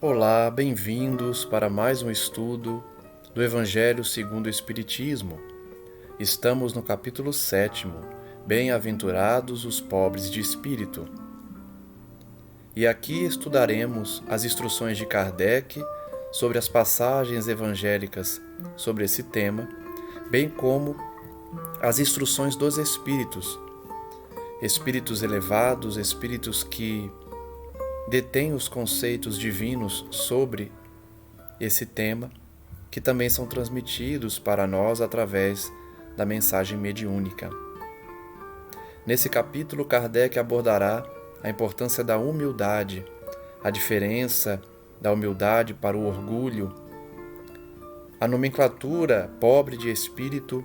Olá, bem-vindos para mais um estudo do Evangelho segundo o Espiritismo. Estamos no capítulo 7, Bem-aventurados os pobres de espírito. E aqui estudaremos as instruções de Kardec sobre as passagens evangélicas sobre esse tema, bem como as instruções dos espíritos, espíritos elevados, espíritos que detêm os conceitos divinos sobre esse tema, que também são transmitidos para nós através da mensagem mediúnica. Nesse capítulo, Kardec abordará a importância da humildade, a diferença da humildade para o orgulho, a nomenclatura pobre de espírito,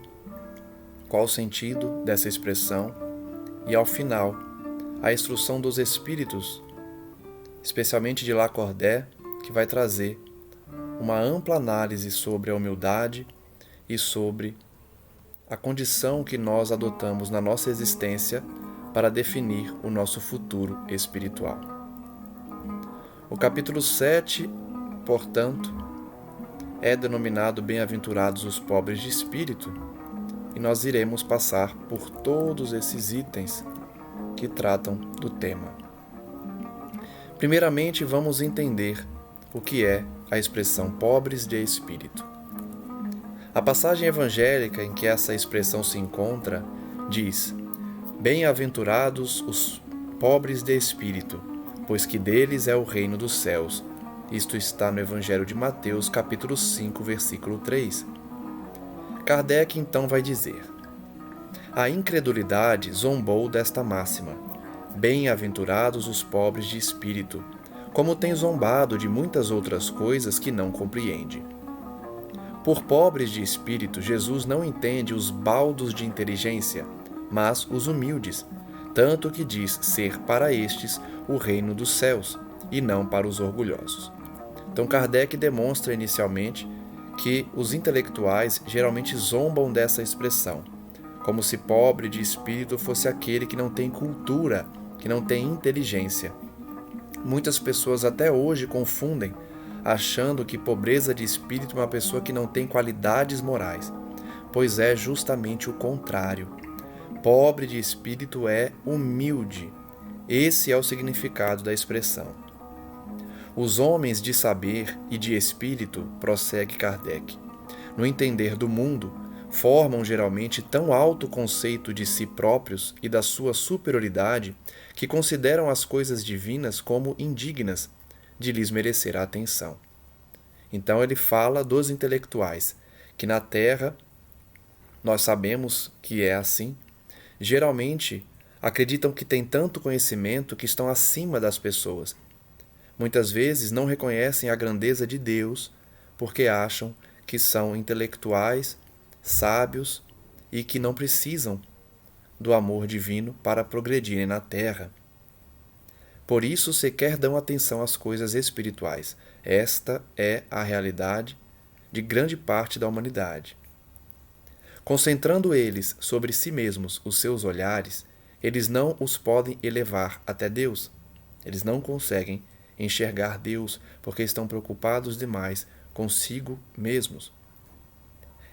qual o sentido dessa expressão, e ao final, a instrução dos espíritos, especialmente de Lacordaire, que vai trazer uma ampla análise sobre a humildade e sobre a condição que nós adotamos na nossa existência para definir o nosso futuro espiritual. O capítulo 7, portanto, é denominado Bem-aventurados os pobres de espírito, e nós iremos passar por todos esses itens que tratam do tema. Primeiramente, vamos entender o que é a expressão pobres de espírito. A passagem evangélica em que essa expressão se encontra diz: Bem-aventurados os pobres de espírito, pois que deles é o reino dos céus. Isto está no Evangelho de Mateus, capítulo 5, versículo 3. Kardec então vai dizer: A incredulidade zombou desta máxima: Bem-aventurados os pobres de espírito, como tem zombado de muitas outras coisas que não compreende. Por pobres de espírito, Jesus não entende os baldos de inteligência, mas os humildes, tanto que diz ser para estes o reino dos céus, e não para os orgulhosos. Então Kardec demonstra inicialmente que os intelectuais geralmente zombam dessa expressão, como se pobre de espírito fosse aquele que não tem cultura, que não tem inteligência. Muitas pessoas até hoje confundem, achando que pobreza de espírito é uma pessoa que não tem qualidades morais, pois é justamente o contrário. Pobre de espírito é humilde. Esse é o significado da expressão. Os homens de saber e de espírito, prossegue Kardec, no entender do mundo, formam geralmente tão alto conceito de si próprios e da sua superioridade que consideram as coisas divinas como indignas de lhes merecer a atenção. Então ele fala dos intelectuais, que na Terra, nós sabemos que é assim, geralmente acreditam que têm tanto conhecimento que estão acima das pessoas. Muitas vezes não reconhecem a grandeza de Deus porque acham que são intelectuais, sábios e que não precisam do amor divino para progredirem na Terra. Por isso sequer dão atenção às coisas espirituais. Esta é a realidade de grande parte da humanidade. Concentrando eles sobre si mesmos os seus olhares, eles não os podem elevar até Deus. Eles não conseguem enxergar Deus porque estão preocupados demais consigo mesmos.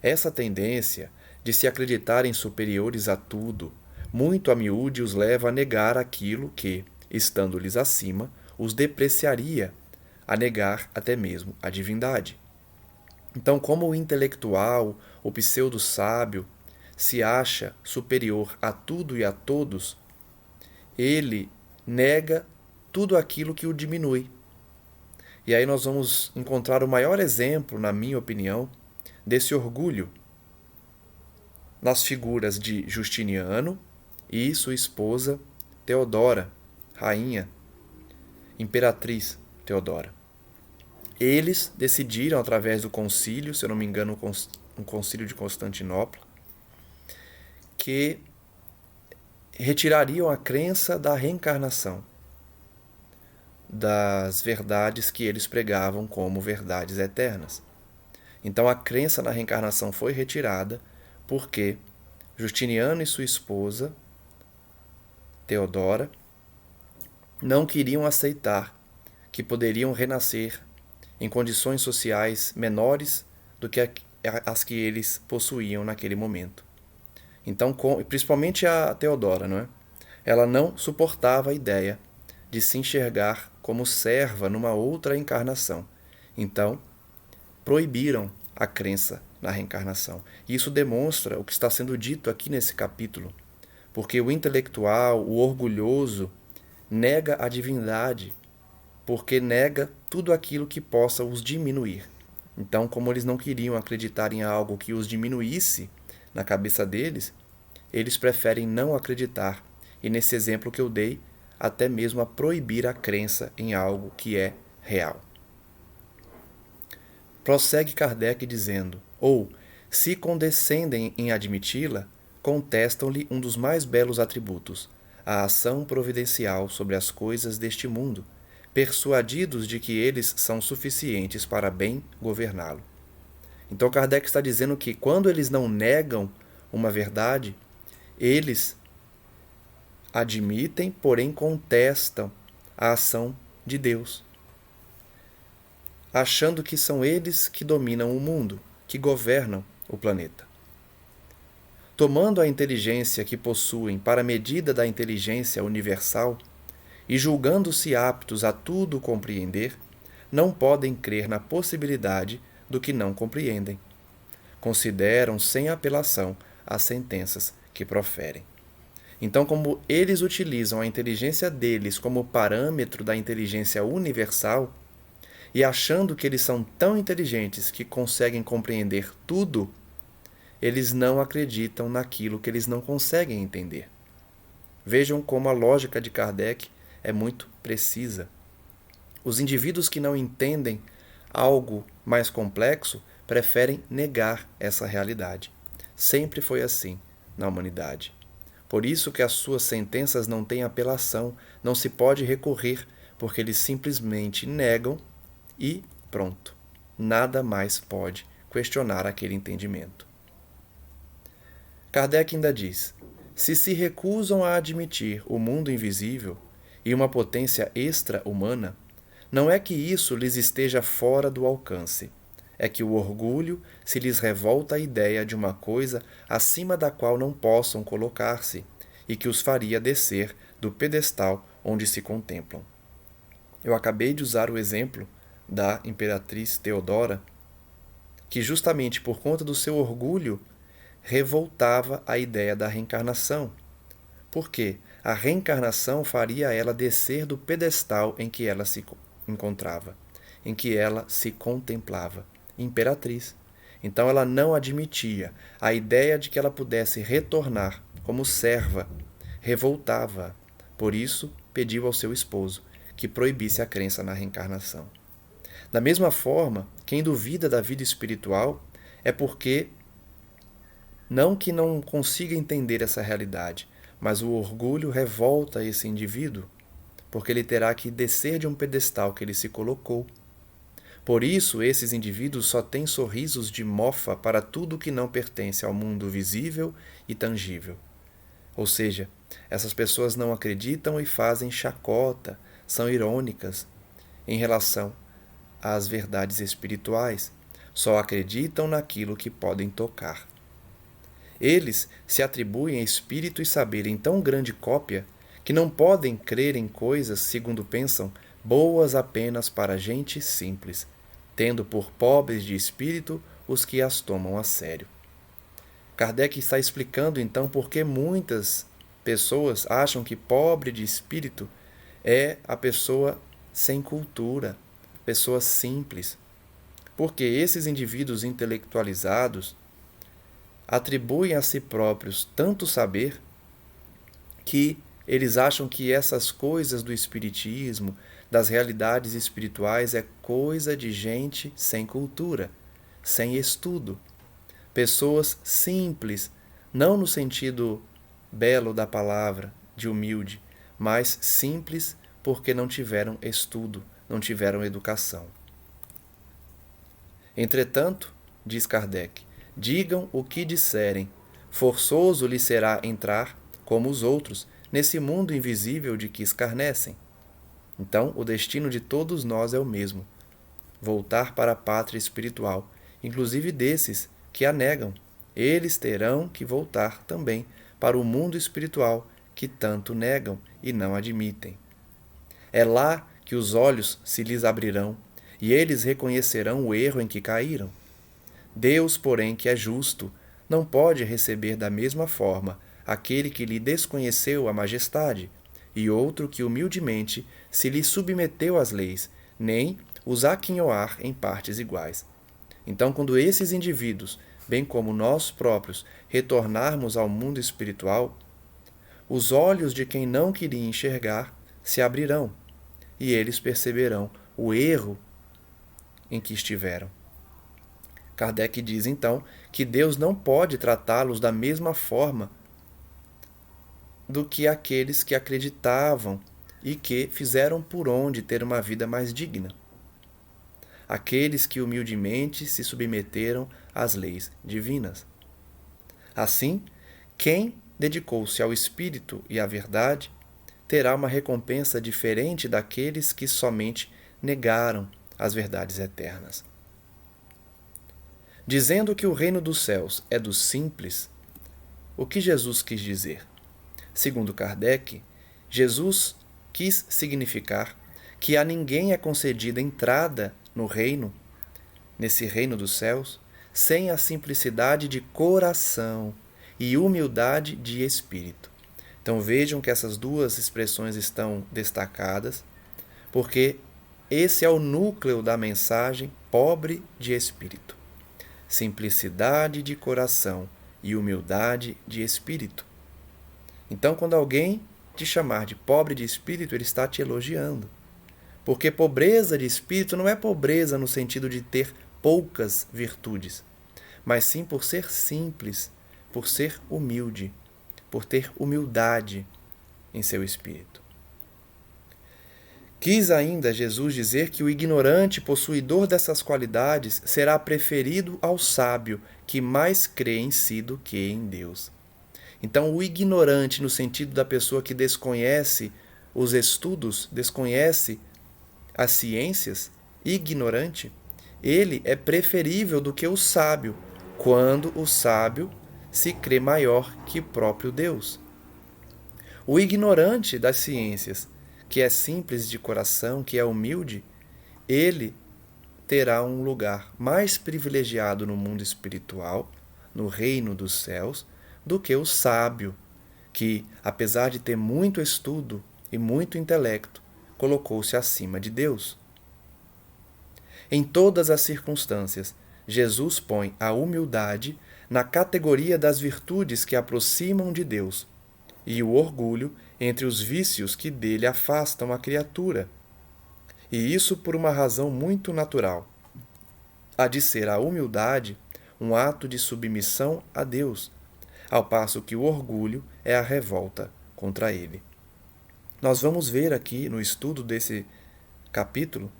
Essa tendência de se acreditarem superiores a tudo, muito a miúde os leva a negar aquilo que, estando-lhes acima, os depreciaria, a negar até mesmo a divindade. Então, como o intelectual, o pseudo-sábio, se acha superior a tudo e a todos, ele nega tudo aquilo que o diminui. E aí nós vamos encontrar o maior exemplo, na minha opinião, desse orgulho nas figuras de Justiniano e sua esposa Teodora, rainha, imperatriz Teodora. Eles decidiram, através do concílio, se eu não me engano, um concílio de Constantinopla, que retirariam a crença da reencarnação, das verdades que eles pregavam como verdades eternas. Então a crença na reencarnação foi retirada porque Justiniano e sua esposa, Teodora, não queriam aceitar que poderiam renascer em condições sociais menores do que as que eles possuíam naquele momento. Então, principalmente a Teodora, não é? Ela não suportava a ideia de se enxergar como serva numa outra encarnação. Então, proibiram a crença na reencarnação. E isso demonstra o que está sendo dito aqui nesse capítulo, porque o intelectual, o orgulhoso, nega a divindade, porque nega tudo aquilo que possa os diminuir. Então, como eles não queriam acreditar em algo que os diminuísse na cabeça deles, eles preferem não acreditar, e nesse exemplo que eu dei, até mesmo a proibir a crença em algo que é real. Prossegue Kardec dizendo, se condescendem em admiti-la, contestam-lhe um dos mais belos atributos, a ação providencial sobre as coisas deste mundo, persuadidos de que eles são suficientes para bem governá-lo. Então Kardec está dizendo que quando eles não negam uma verdade, eles admitem, porém contestam a ação de Deus, achando que são eles que dominam o mundo, que governam o planeta. Tomando a inteligência que possuem para a medida da inteligência universal e julgando-se aptos a tudo compreender, não podem crer na possibilidade do que não compreendem. Consideram sem apelação as sentenças que proferem. Então, como eles utilizam a inteligência deles como parâmetro da inteligência universal, e achando que eles são tão inteligentes que conseguem compreender tudo, eles não acreditam naquilo que eles não conseguem entender. Vejam como a lógica de Kardec é muito precisa. Os indivíduos que não entendem algo mais complexo preferem negar essa realidade. Sempre foi assim na humanidade. Por isso que as suas sentenças não têm apelação, não se pode recorrer, porque eles simplesmente negam e pronto. Nada mais pode questionar aquele entendimento. Kardec ainda diz: se recusam a admitir o mundo invisível e uma potência extra-humana, não é que isso lhes esteja fora do alcance, é que o orgulho se lhes revolta à ideia de uma coisa acima da qual não possam colocar-se e que os faria descer do pedestal onde se contemplam. Eu acabei de usar o exemplo da imperatriz Teodora, que justamente por conta do seu orgulho revoltava a ideia da reencarnação. Por quê? A reencarnação faria ela descer do pedestal em que ela se encontrava, em que ela se contemplava, imperatriz. Então ela não admitia a ideia de que ela pudesse retornar como serva, revoltava. Por isso, pediu ao seu esposo que proibisse a crença na reencarnação. Da mesma forma, quem duvida da vida espiritual é porque não que não consiga entender essa realidade, mas o orgulho revolta esse indivíduo, porque ele terá que descer de um pedestal que ele se colocou. Por isso, esses indivíduos só têm sorrisos de mofa para tudo que não pertence ao mundo visível e tangível. Ou seja, essas pessoas não acreditam e fazem chacota, são irônicas em relação às verdades espirituais, só acreditam naquilo que podem tocar. Eles se atribuem espírito e saber em tão grande cópia que não podem crer em coisas, segundo pensam, boas apenas para gente simples, tendo por pobres de espírito os que as tomam a sério. Kardec está explicando então por que muitas pessoas acham que pobre de espírito é a pessoa sem cultura, pessoa simples. Porque esses indivíduos intelectualizados atribuem a si próprios tanto saber que eles acham que essas coisas do espiritismo, das realidades espirituais, é coisa de gente sem cultura, sem estudo. Pessoas simples, não no sentido belo da palavra, de humilde, mas simples porque não tiveram estudo, não tiveram educação. Entretanto, diz Kardec, digam o que disserem, forçoso lhe será entrar, como os outros, nesse mundo invisível de que escarnecem. Então, o destino de todos nós é o mesmo. voltar para a pátria espiritual, inclusive desses que a negam. Eles terão que voltar também para o mundo espiritual que tanto negam e não admitem. É lá que os olhos se lhes abrirão e eles reconhecerão o erro em que caíram. Deus, porém, que é justo, não pode receber da mesma forma aquele que lhe desconheceu a majestade e outro que humildemente se lhe submeteu às leis, nem os aquinhoar em partes iguais. Então, quando esses indivíduos, bem como nós próprios, retornarmos ao mundo espiritual, os olhos de quem não queria enxergar se abrirão e eles perceberão o erro em que estiveram. Kardec diz então que Deus não pode tratá-los da mesma forma do que aqueles que acreditavam e que fizeram por onde ter uma vida mais digna. Aqueles que humildemente se submeteram às leis divinas. Assim, quem dedicou-se ao Espírito e à verdade terá uma recompensa diferente daqueles que somente negaram as verdades eternas. Dizendo que o reino dos céus é dos simples, o que Jesus quis dizer? Segundo Kardec, Jesus quis significar que a ninguém é concedida entrada no reino, nesse reino dos céus, sem a simplicidade de coração e humildade de espírito. Então vejam que essas duas expressões estão destacadas, porque esse é o núcleo da mensagem pobre de espírito. Simplicidade de coração e humildade de espírito. Então, quando alguém te chamar de pobre de espírito, ele está te elogiando. Porque pobreza de espírito não é pobreza no sentido de ter poucas virtudes, mas sim por ser simples, por ser humilde, por ter humildade em seu espírito. Quis ainda Jesus dizer que o ignorante possuidor dessas qualidades será preferido ao sábio, que mais crê em si do que em Deus. Então, o ignorante, no sentido da pessoa que desconhece os estudos, desconhece as ciências, ignorante, ele é preferível do que o sábio, quando o sábio se crê maior que o próprio Deus. O ignorante das ciências, que é simples de coração, que é humilde, ele terá um lugar mais privilegiado no mundo espiritual, no reino dos céus, do que o sábio, que, apesar de ter muito estudo e muito intelecto, colocou-se acima de Deus. Em todas as circunstâncias, Jesus põe a humildade na categoria das virtudes que aproximam de Deus e o orgulho entre os vícios que dele afastam a criatura. E isso por uma razão muito natural. Há de ser a humildade um ato de submissão a Deus, ao passo que o orgulho é a revolta contra ele. Nós vamos ver aqui no estudo desse capítulo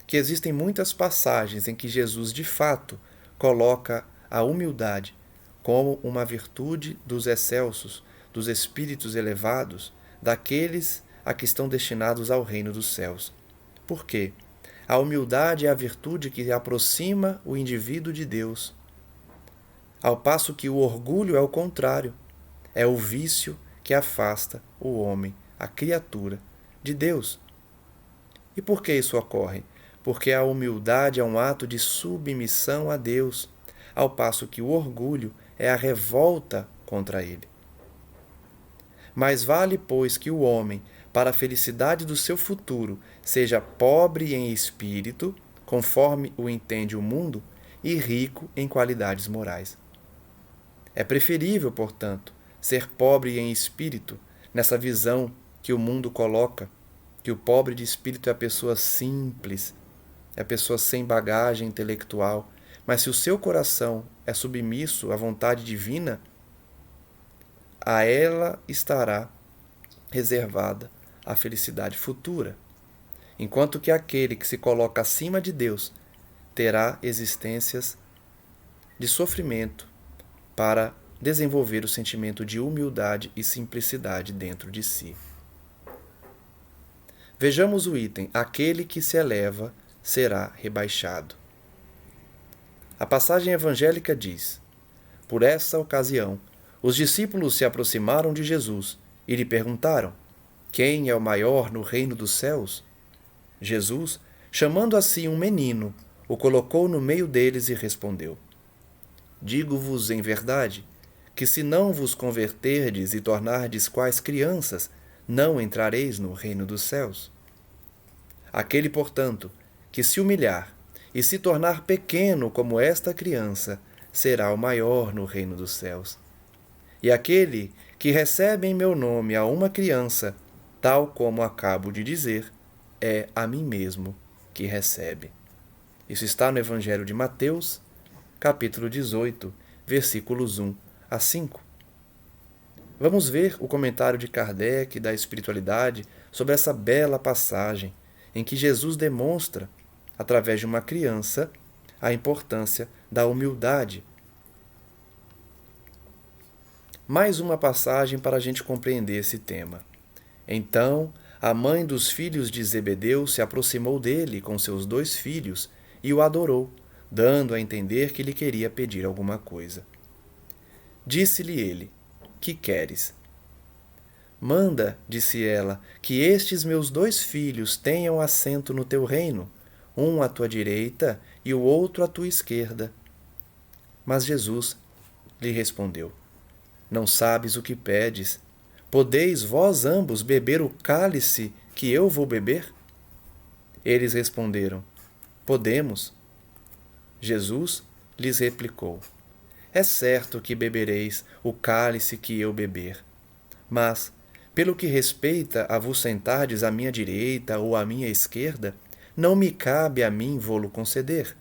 que existem muitas passagens em que Jesus de fato coloca a humildade como uma virtude dos excelsos, dos espíritos elevados, daqueles a que estão destinados ao reino dos céus. Por quê? A humildade é a virtude que aproxima o indivíduo de Deus, ao passo que o orgulho é o contrário, é o vício que afasta o homem, a criatura, de Deus. E por que isso ocorre? Porque a humildade é um ato de submissão a Deus, ao passo que o orgulho é a revolta contra ele. Mais vale, pois, que o homem, para a felicidade do seu futuro, seja pobre em espírito, conforme o entende o mundo, e rico em qualidades morais. É preferível, portanto, ser pobre em espírito, nessa visão que o mundo coloca, que o pobre de espírito é a pessoa simples, é a pessoa sem bagagem intelectual, mas se o seu coração é submisso à vontade divina, a ela estará reservada a felicidade futura, enquanto que aquele que se coloca acima de Deus terá existências de sofrimento para desenvolver o sentimento de humildade e simplicidade dentro de si. Vejamos o item: aquele que se eleva será rebaixado. A passagem evangélica diz: por essa ocasião, os discípulos se aproximaram de Jesus e lhe perguntaram: quem é o maior no reino dos céus? Jesus, chamando assim um menino, o colocou no meio deles e respondeu: digo-vos em verdade, que se não vos converterdes e tornardes quais crianças, não entrareis no reino dos céus. Aquele, portanto, que se humilhar e se tornar pequeno como esta criança, será o maior no reino dos céus. E aquele que recebe em meu nome a uma criança, tal como acabo de dizer, é a mim mesmo que recebe. Isso está no Evangelho de Mateus, capítulo 18, versículos 1 a 5. Vamos ver o comentário de Kardec da espiritualidade sobre essa bela passagem em que Jesus demonstra, através de uma criança, a importância da humildade. Mais uma passagem para a gente compreender esse tema. Então, a mãe dos filhos de Zebedeu se aproximou dele com seus 2 filhos e o adorou, dando a entender que lhe queria pedir alguma coisa. Disse-lhe ele: que queres? Manda, disse ela, que estes meus 2 filhos tenham assento no teu reino, um à tua direita e o outro à tua esquerda. Mas Jesus lhe respondeu: não sabes o que pedes. Podeis vós ambos beber o cálice que eu vou beber? Eles responderam: podemos. Jesus lhes replicou: é certo que bebereis o cálice que eu beber, mas, pelo que respeita a vos sentardes à minha direita ou à minha esquerda, não me cabe a mim vô-lo conceder.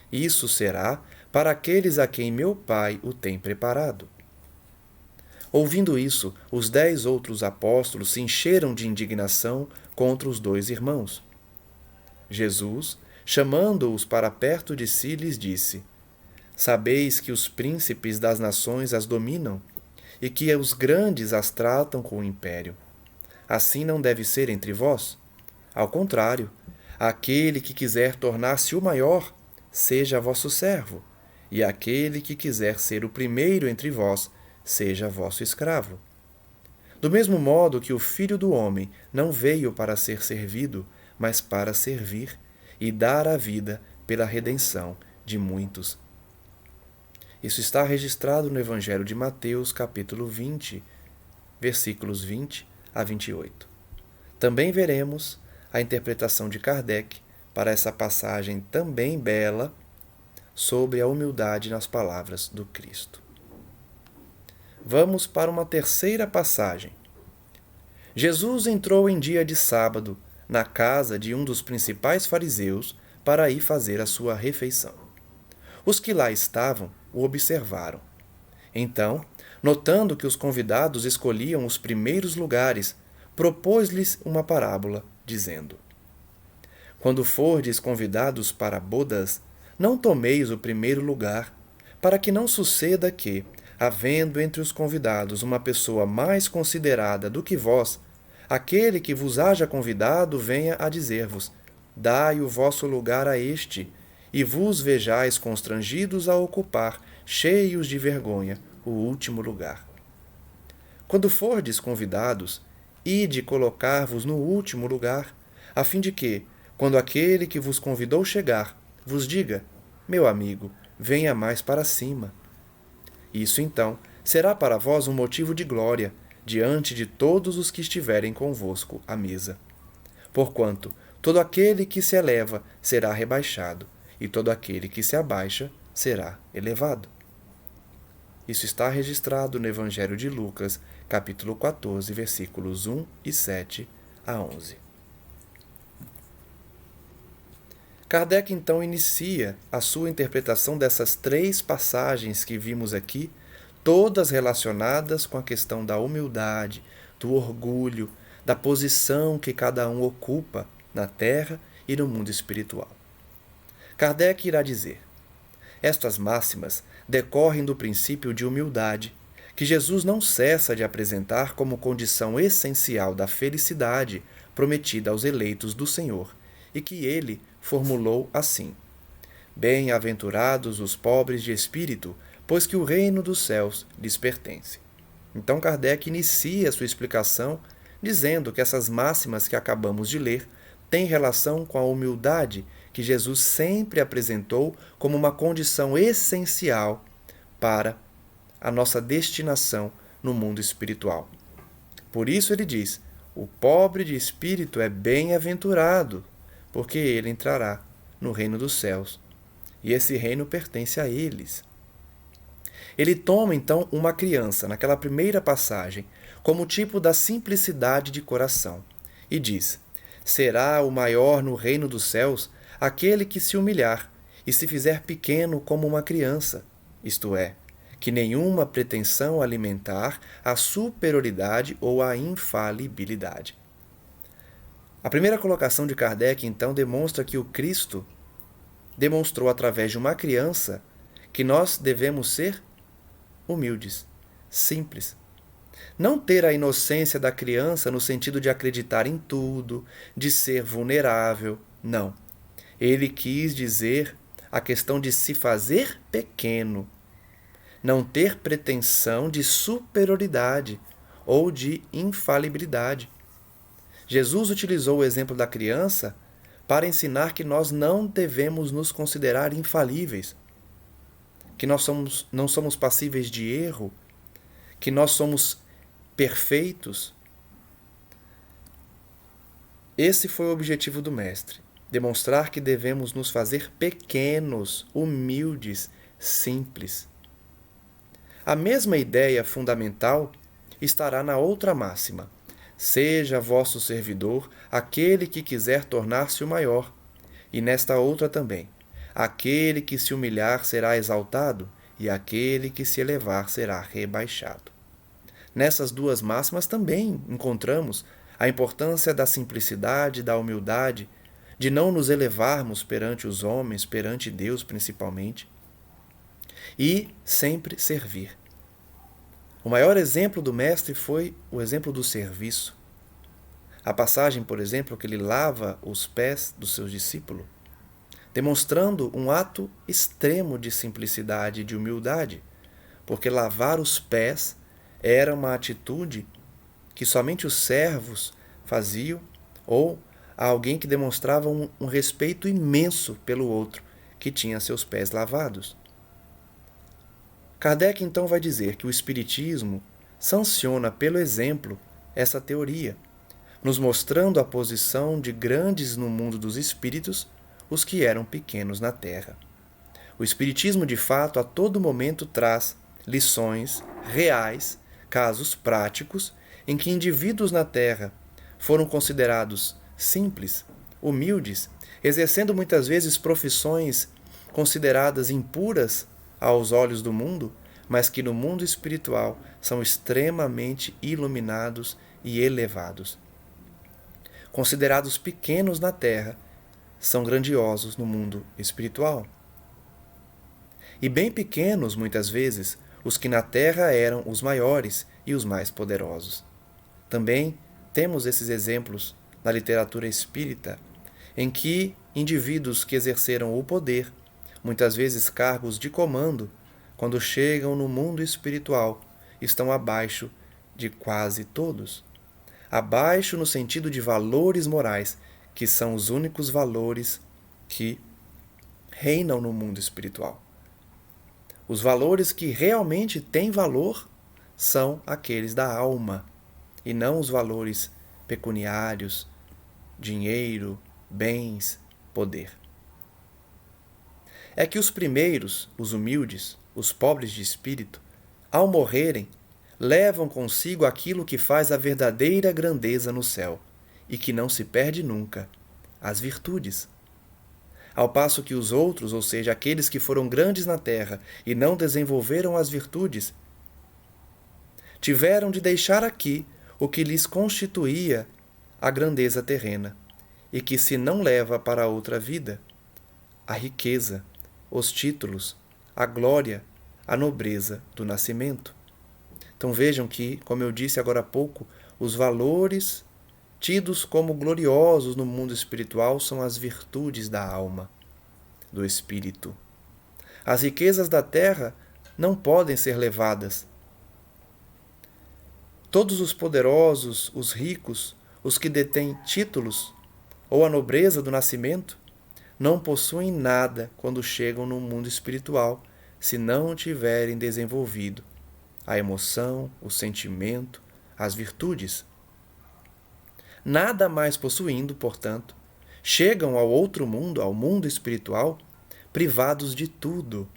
Isso será para aqueles a quem meu Pai o tem preparado. Ouvindo isso, os 10 outros apóstolos se encheram de indignação contra os 2 irmãos. Jesus, chamando-os para perto de si, lhes disse: sabeis que os príncipes das nações as dominam e que os grandes as tratam com império. Assim não deve ser entre vós. Ao contrário, aquele que quiser tornar-se o maior, seja vosso servo, e aquele que quiser ser o primeiro entre vós, seja vosso escravo. Do mesmo modo que o Filho do Homem não veio para ser servido, mas para servir e dar a vida pela redenção de muitos. Isso está registrado no Evangelho de Mateus, capítulo 20, versículos 20 a 28. Também veremos a interpretação de Kardec para essa passagem também bela sobre a humildade nas palavras do Cristo. Vamos para uma terceira passagem. Jesus entrou em dia de sábado na casa de um dos principais fariseus para ir fazer a sua refeição. Os que lá estavam o observaram. Então, notando que os convidados escolhiam os primeiros lugares, propôs-lhes uma parábola, dizendo: quando fordes convidados para bodas, não tomeis o primeiro lugar, para que não suceda que, havendo entre os convidados uma pessoa mais considerada do que vós, aquele que vos haja convidado venha a dizer-vos: dai o vosso lugar a este, e vos vejais constrangidos a ocupar, cheios de vergonha, o último lugar. Quando fordes convidados, ide colocar-vos no último lugar, a fim de que, quando aquele que vos convidou chegar, vos diga: meu amigo, venha mais para cima. Isso, então, será para vós um motivo de glória diante de todos os que estiverem convosco à mesa. Porquanto todo aquele que se eleva será rebaixado, e todo aquele que se abaixa será elevado. Isso está registrado no Evangelho de Lucas, capítulo 14, versículos 1 e 7 a 11. Kardec então inicia a sua interpretação dessas 3 passagens que vimos aqui, todas relacionadas com a questão da humildade, do orgulho, da posição que cada um ocupa na Terra e no mundo espiritual. Kardec irá dizer: estas máximas decorrem do princípio de humildade, que Jesus não cessa de apresentar como condição essencial da felicidade prometida aos eleitos do Senhor, e que ele formulou assim: Bem-aventurados os pobres de espírito, pois que o reino dos céus lhes pertence. Então Kardec inicia sua explicação dizendo que essas máximas que acabamos de ler têm relação com a humildade que Jesus sempre apresentou como uma condição essencial para a nossa destinação no mundo espiritual. Por isso ele diz: o pobre de espírito é bem-aventurado, porque ele entrará no reino dos céus. E esse reino pertence a eles. Ele toma então uma criança, naquela primeira passagem, como tipo da simplicidade de coração, e diz: será o maior no reino dos céus aquele que se humilhar e se fizer pequeno como uma criança, isto é, que nenhuma pretensão alimentar a superioridade ou a infalibilidade. A primeira colocação de Kardec, então, demonstra que o Cristo demonstrou através de uma criança que nós devemos ser humildes, simples. Não ter a inocência da criança no sentido de acreditar em tudo, de ser vulnerável, não. Ele quis dizer a questão de se fazer pequeno, não ter pretensão de superioridade ou de infalibilidade. Jesus utilizou o exemplo da criança para ensinar que nós não devemos nos considerar infalíveis, que nós não somos passíveis de erro, que nós somos perfeitos. Esse foi o objetivo do Mestre, demonstrar que devemos nos fazer pequenos, humildes, simples. A mesma ideia fundamental estará na outra máxima: seja vosso servidor aquele que quiser tornar-se o maior. E nesta outra também: aquele que se humilhar será exaltado, e aquele que se elevar será rebaixado. Nessas duas máximas também encontramos a importância da simplicidade, da humildade, de não nos elevarmos perante os homens, perante Deus principalmente, e sempre servir. O maior exemplo do Mestre foi o exemplo do serviço. A passagem, por exemplo, que ele lava os pés dos seus discípulos, demonstrando um ato extremo de simplicidade e de humildade, porque lavar os pés era uma atitude que somente os servos faziam, ou alguém que demonstrava um respeito imenso pelo outro, que tinha seus pés lavados. Kardec então vai dizer que o Espiritismo sanciona pelo exemplo essa teoria, nos mostrando a posição de grandes no mundo dos espíritos, os que eram pequenos na terra. O Espiritismo, de fato, a todo momento traz lições reais, casos práticos, em que indivíduos na terra foram considerados simples, humildes, exercendo muitas vezes profissões consideradas impuras aos olhos do mundo, mas que no mundo espiritual são extremamente iluminados e elevados. Considerados pequenos na terra, são grandiosos no mundo espiritual. E bem pequenos, muitas vezes, os que na terra eram os maiores e os mais poderosos. Também temos esses exemplos na literatura espírita, em que indivíduos que exerceram o poder, muitas vezes cargos de comando, quando chegam no mundo espiritual, estão abaixo de quase todos. Abaixo no sentido de valores morais, que são os únicos valores que reinam no mundo espiritual. Os valores que realmente têm valor são aqueles da alma, e não os valores pecuniários, dinheiro, bens, poder. É que os primeiros, os humildes, os pobres de espírito, ao morrerem, levam consigo aquilo que faz a verdadeira grandeza no céu, e que não se perde nunca, as virtudes. Ao passo que os outros, ou seja, aqueles que foram grandes na terra e não desenvolveram as virtudes, tiveram de deixar aqui o que lhes constituía a grandeza terrena, e que se não leva para a outra vida, a riqueza, os títulos, a glória, a nobreza do nascimento. Então vejam que, como eu disse agora há pouco, os valores tidos como gloriosos no mundo espiritual são as virtudes da alma, do espírito. As riquezas da terra não podem ser levadas. Todos os poderosos, os ricos, os que detêm títulos ou a nobreza do nascimento, não possuem nada quando chegam no mundo espiritual, se não tiverem desenvolvido a emoção, o sentimento, as virtudes. Nada mais possuindo, portanto, chegam ao outro mundo, ao mundo espiritual, privados de tudo,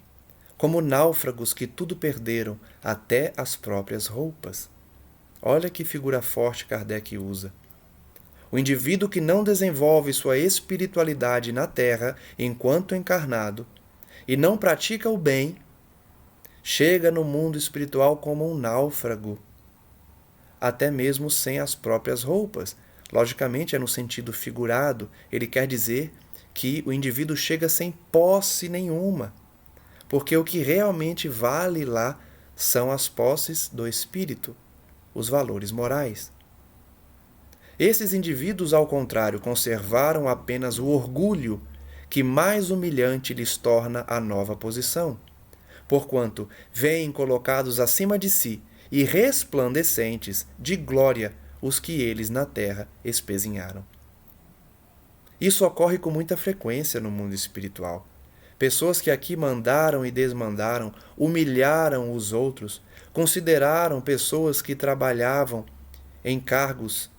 como náufragos que tudo perderam, até as próprias roupas. Olha que figura forte Kardec usa. O indivíduo que não desenvolve sua espiritualidade na Terra enquanto encarnado e não pratica o bem, chega no mundo espiritual como um náufrago, até mesmo sem as próprias roupas. Logicamente, é no sentido figurado, ele quer dizer que o indivíduo chega sem posse nenhuma, porque o que realmente vale lá são as posses do espírito, os valores morais. Esses indivíduos, ao contrário, conservaram apenas o orgulho que mais humilhante lhes torna a nova posição, porquanto veem colocados acima de si e resplandecentes de glória os que eles na terra espezinharam. Isso ocorre com muita frequência no mundo espiritual. Pessoas que aqui mandaram e desmandaram, humilharam os outros, consideraram pessoas que trabalhavam em cargos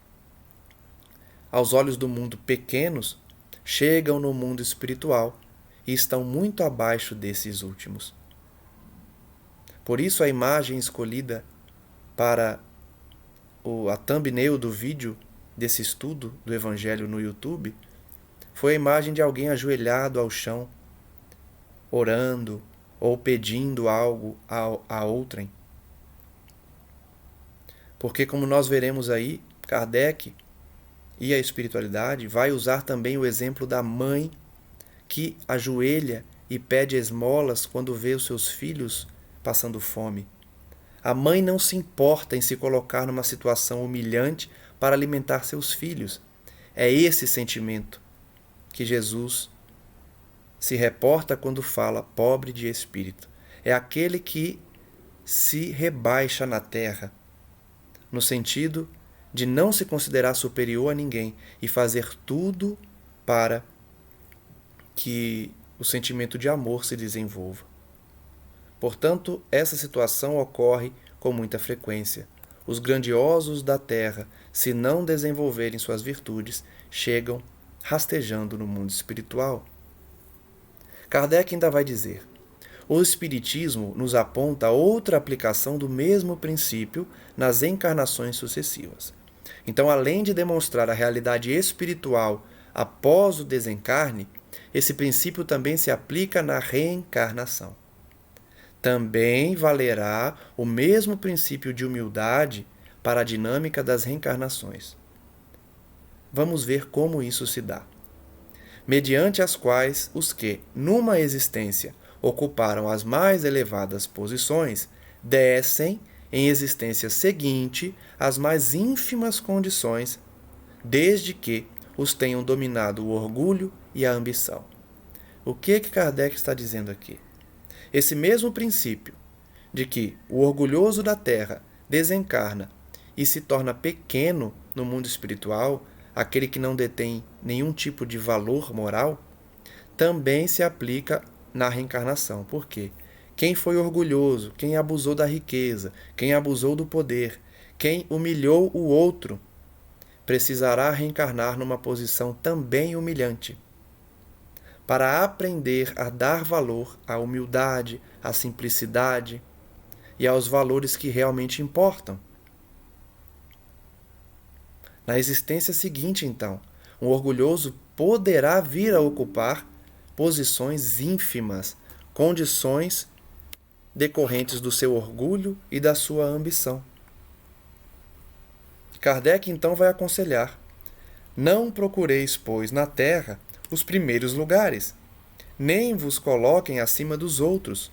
aos olhos do mundo pequenos, chegam no mundo espiritual e estão muito abaixo desses últimos. Por isso a imagem escolhida para a thumbnail do vídeo desse estudo do Evangelho no YouTube foi a imagem de alguém ajoelhado ao chão, orando ou pedindo algo a outrem. Porque, como nós veremos aí, Kardec e a espiritualidade vai usar também o exemplo da mãe que ajoelha e pede esmolas quando vê os seus filhos passando fome. A mãe não se importa em se colocar numa situação humilhante para alimentar seus filhos. É esse sentimento que Jesus se reporta quando fala pobre de espírito. É aquele que se rebaixa na terra, no sentido de não se considerar superior a ninguém e fazer tudo para que o sentimento de amor se desenvolva. Portanto, essa situação ocorre com muita frequência. Os grandiosos da terra, se não desenvolverem suas virtudes, chegam rastejando no mundo espiritual. Kardec ainda vai dizer: o Espiritismo nos aponta outra aplicação do mesmo princípio nas encarnações sucessivas. Então, além de demonstrar a realidade espiritual após o desencarne, esse princípio também se aplica na reencarnação. Também valerá o mesmo princípio de humildade para a dinâmica das reencarnações. Vamos ver como isso se dá. Mediante as quais os que, numa existência, ocuparam as mais elevadas posições, descem, em existência seguinte, as mais ínfimas condições, desde que os tenham dominado o orgulho e a ambição. O que Kardec está dizendo aqui? Esse mesmo princípio de que o orgulhoso da terra desencarna e se torna pequeno no mundo espiritual, aquele que não detém nenhum tipo de valor moral, também se aplica na reencarnação. Por quê? Quem foi orgulhoso, quem abusou da riqueza, quem abusou do poder, quem humilhou o outro, precisará reencarnar numa posição também humilhante, para aprender a dar valor à humildade, à simplicidade e aos valores que realmente importam. Na existência seguinte, então, um orgulhoso poderá vir a ocupar posições ínfimas, condições decorrentes do seu orgulho e da sua ambição. Kardec então vai aconselhar: não procureis, pois, na terra os primeiros lugares, nem vos coloquem acima dos outros,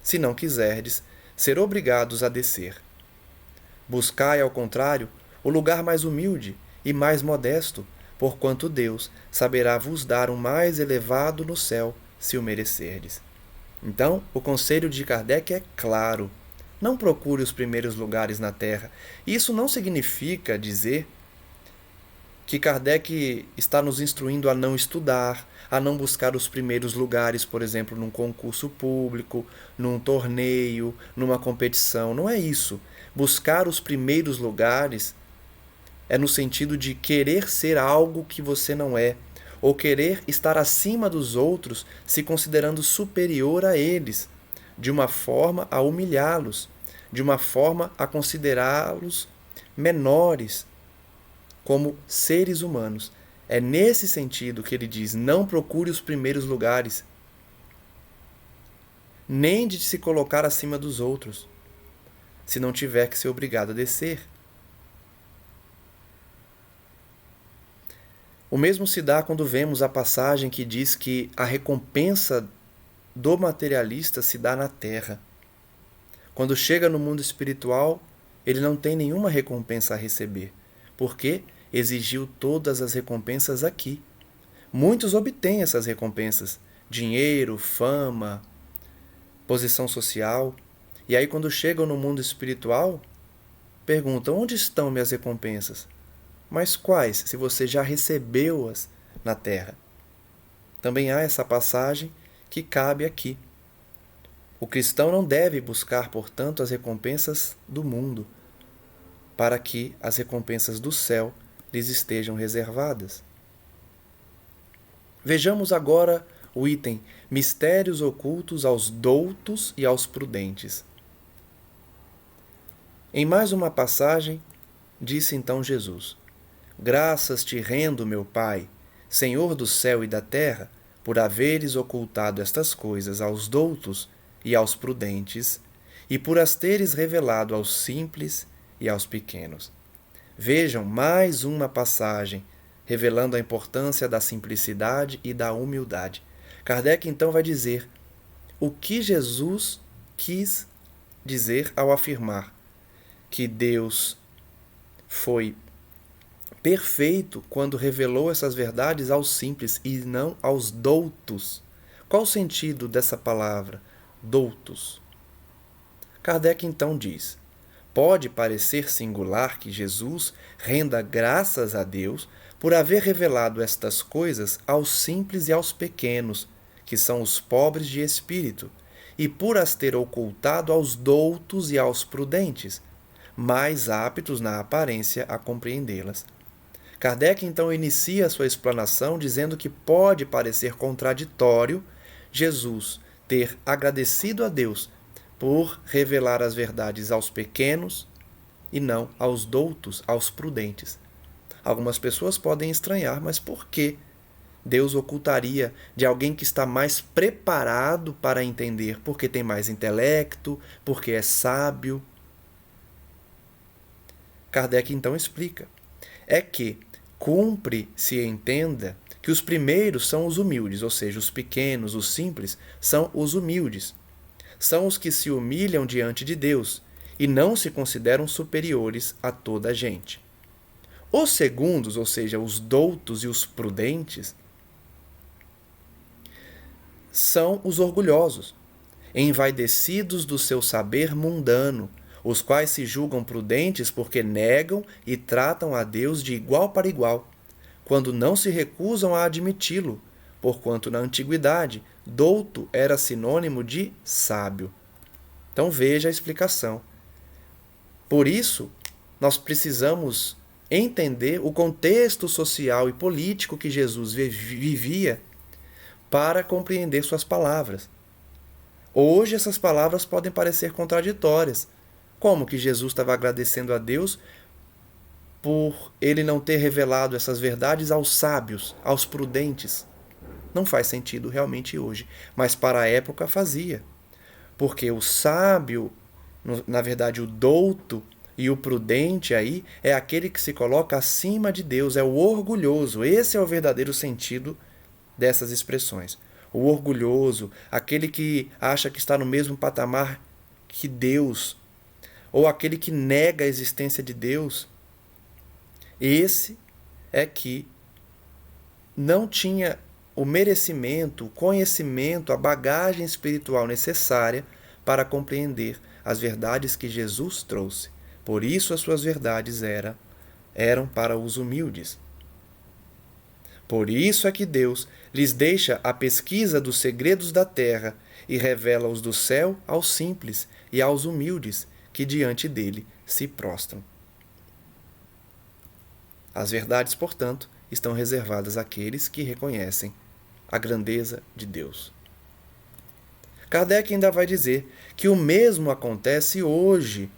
se não quiserdes ser obrigados a descer. Buscai, ao contrário, o lugar mais humilde e mais modesto, porquanto Deus saberá vos dar um mais elevado no céu, se o merecerdes. Então, o conselho de Kardec é claro. Não procure os primeiros lugares na Terra. Isso não significa dizer que Kardec está nos instruindo a não estudar, a não buscar os primeiros lugares, por exemplo, num concurso público, num torneio, numa competição. Não é isso. Buscar os primeiros lugares é no sentido de querer ser algo que você não é, ou querer estar acima dos outros, se considerando superior a eles, de uma forma a humilhá-los, de uma forma a considerá-los menores, como seres humanos. É nesse sentido que ele diz: não procure os primeiros lugares, nem de se colocar acima dos outros, se não tiver que ser obrigado a descer. O mesmo se dá quando vemos a passagem que diz que a recompensa do materialista se dá na terra. Quando chega no mundo espiritual, ele não tem nenhuma recompensa a receber, porque exigiu todas as recompensas aqui. Muitos obtêm essas recompensas: dinheiro, fama, posição social. E aí, quando chegam no mundo espiritual, perguntam: onde estão minhas recompensas? Mas quais, se você já recebeu-as na terra? Também há essa passagem que cabe aqui. O cristão não deve buscar, portanto, as recompensas do mundo, para que as recompensas do céu lhes estejam reservadas. Vejamos agora o item mistérios ocultos aos doutos e aos prudentes. Em mais uma passagem, disse então Jesus: graças te rendo, meu Pai, Senhor do céu e da terra, por haveres ocultado estas coisas aos doutos e aos prudentes, e por as teres revelado aos simples e aos pequenos. Vejam mais uma passagem revelando a importância da simplicidade e da humildade. Kardec então vai dizer o que Jesus quis dizer ao afirmar que Deus foi perfeito quando revelou essas verdades aos simples e não aos doutos. Qual o sentido dessa palavra, doutos? Kardec então diz: pode parecer singular que Jesus renda graças a Deus por haver revelado estas coisas aos simples e aos pequenos, que são os pobres de espírito, e por as ter ocultado aos doutos e aos prudentes, mais aptos na aparência a compreendê-las. Kardec então inicia a sua explanação dizendo que pode parecer contraditório Jesus ter agradecido a Deus por revelar as verdades aos pequenos e não aos doutos, aos prudentes. Algumas pessoas podem estranhar, mas por que Deus ocultaria de alguém que está mais preparado para entender? Porque tem mais intelecto, porque é sábio. Kardec então explica: é que cumpre se entenda que os primeiros são os humildes, ou seja, os pequenos, os simples, são os humildes. São os que se humilham diante de Deus e não se consideram superiores a toda a gente. Os segundos, ou seja, os doutos e os prudentes, são os orgulhosos, envaidecidos do seu saber mundano, os quais se julgam prudentes porque negam e tratam a Deus de igual para igual, quando não se recusam a admiti-lo, porquanto na antiguidade douto era sinônimo de sábio. Então veja a explicação. Por isso, nós precisamos entender o contexto social e político que Jesus vivia para compreender suas palavras. Hoje essas palavras podem parecer contraditórias. Como que Jesus estava agradecendo a Deus por ele não ter revelado essas verdades aos sábios, aos prudentes? Não faz sentido realmente hoje, mas para a época fazia. Porque o sábio, na verdade o douto e o prudente aí, é aquele que se coloca acima de Deus, é o orgulhoso. Esse é o verdadeiro sentido dessas expressões. O orgulhoso, aquele que acha que está no mesmo patamar que Deus, ou aquele que nega a existência de Deus. Esse é que não tinha o merecimento, o conhecimento, a bagagem espiritual necessária para compreender as verdades que Jesus trouxe. Por isso as suas verdades eram para os humildes. Por isso é que Deus lhes deixa a pesquisa dos segredos da terra e revela-os do céu aos simples e aos humildes que diante dele se prostram. As verdades, portanto, estão reservadas àqueles que reconhecem a grandeza de Deus. Kardec ainda vai dizer que o mesmo acontece hoje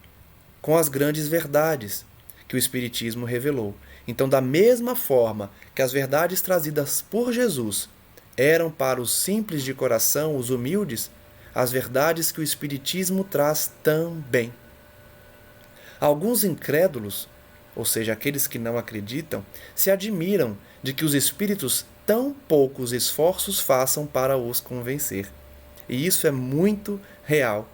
com as grandes verdades que o Espiritismo revelou. Então, da mesma forma que as verdades trazidas por Jesus eram para os simples de coração, os humildes, as verdades que o Espiritismo traz também. Alguns incrédulos, ou seja, aqueles que não acreditam, se admiram de que os espíritos tão poucos esforços façam para os convencer. E isso é muito real.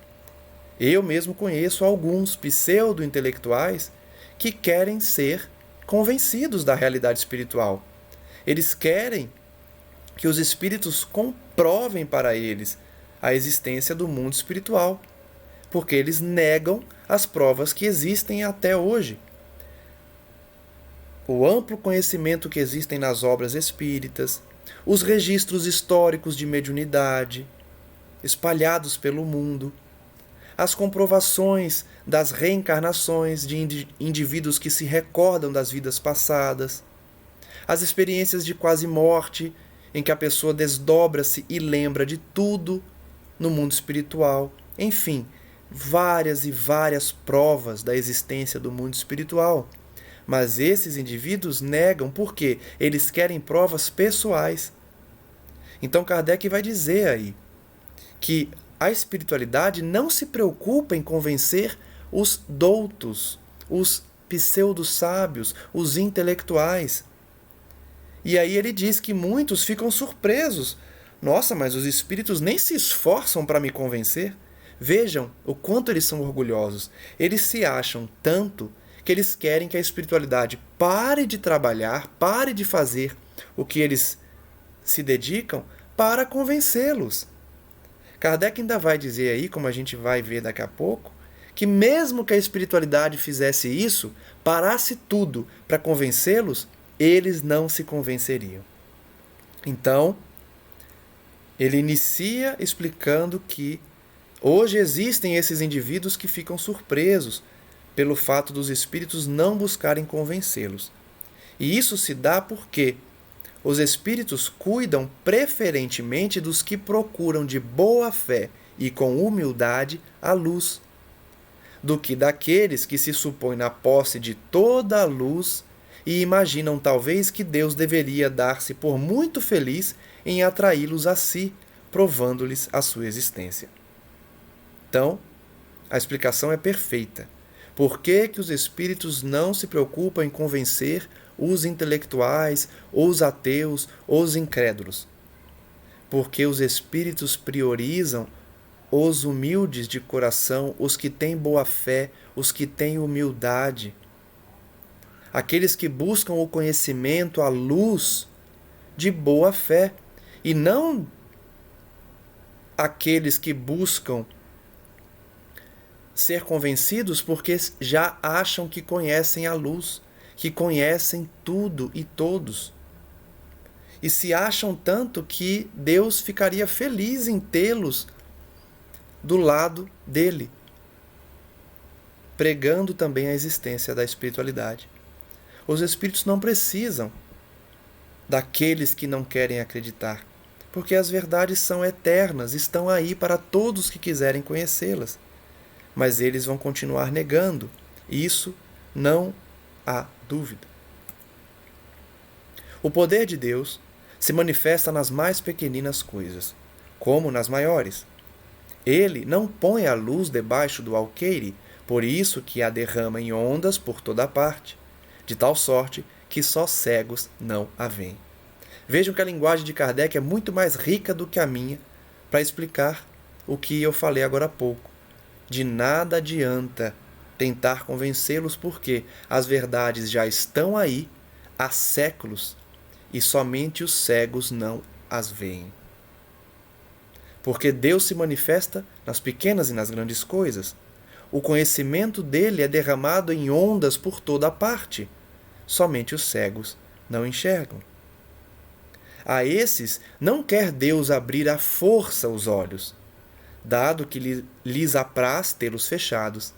Eu mesmo conheço alguns pseudo-intelectuais que querem ser convencidos da realidade espiritual. Eles querem que os espíritos comprovem para eles a existência do mundo espiritual, porque eles negam as provas que existem até hoje. O amplo conhecimento que existem nas obras espíritas, os registros históricos de mediunidade espalhados pelo mundo, as comprovações das reencarnações de indivíduos que se recordam das vidas passadas, as experiências de quase morte, em que a pessoa desdobra-se e lembra de tudo no mundo espiritual. Enfim, várias e várias provas da existência do mundo espiritual. Mas esses indivíduos negam porque eles querem provas pessoais. Então Kardec vai dizer aí que a espiritualidade não se preocupa em convencer os doutos, os pseudo-sábios, os intelectuais. E aí ele diz que muitos ficam surpresos. Nossa, mas os espíritos nem se esforçam para me convencer. Vejam o quanto eles são orgulhosos. Eles se acham tanto que eles querem que a espiritualidade pare de trabalhar, pare de fazer o que eles se dedicam para convencê-los. Kardec ainda vai dizer aí, como a gente vai ver daqui a pouco, que mesmo que a espiritualidade fizesse isso, parasse tudo para convencê-los, eles não se convenceriam. Então, ele inicia explicando que hoje existem esses indivíduos que ficam surpresos pelo fato dos espíritos não buscarem convencê-los. E isso se dá porque os espíritos cuidam preferentemente dos que procuram de boa fé e com humildade a luz, do que daqueles que se supõem na posse de toda a luz e imaginam talvez que Deus deveria dar-se por muito feliz em atraí-los a si, provando-lhes a sua existência. Então, a explicação é perfeita. Por que os espíritos não se preocupam em convencer os intelectuais, os ateus, os incrédulos? Porque os espíritos priorizam os humildes de coração, os que têm boa fé, os que têm humildade, aqueles que buscam o conhecimento, a luz de boa fé, e não aqueles que buscam ser convencidos porque já acham que conhecem a luz, que conhecem tudo e todos. E se acham tanto que Deus ficaria feliz em tê-los do lado dele, pregando também a existência da espiritualidade. Os espíritos não precisam daqueles que não querem acreditar, porque as verdades são eternas, estão aí para todos que quiserem conhecê-las. Mas eles vão continuar negando. Isso não há dúvida. O poder de Deus se manifesta nas mais pequeninas coisas, como nas maiores. Ele não põe a luz debaixo do alqueire, por isso que a derrama em ondas por toda parte, de tal sorte que só cegos não a veem. Vejam que a linguagem de Kardec é muito mais rica do que a minha para explicar o que eu falei agora há pouco. De nada adianta tentar convencê-los porque as verdades já estão aí, há séculos e somente os cegos não as veem. Porque Deus se manifesta nas pequenas e nas grandes coisas. O conhecimento dele é derramado em ondas por toda a parte. Somente os cegos não enxergam. A esses não quer Deus abrir à força os olhos, dado que lhes apraz tê-los fechados.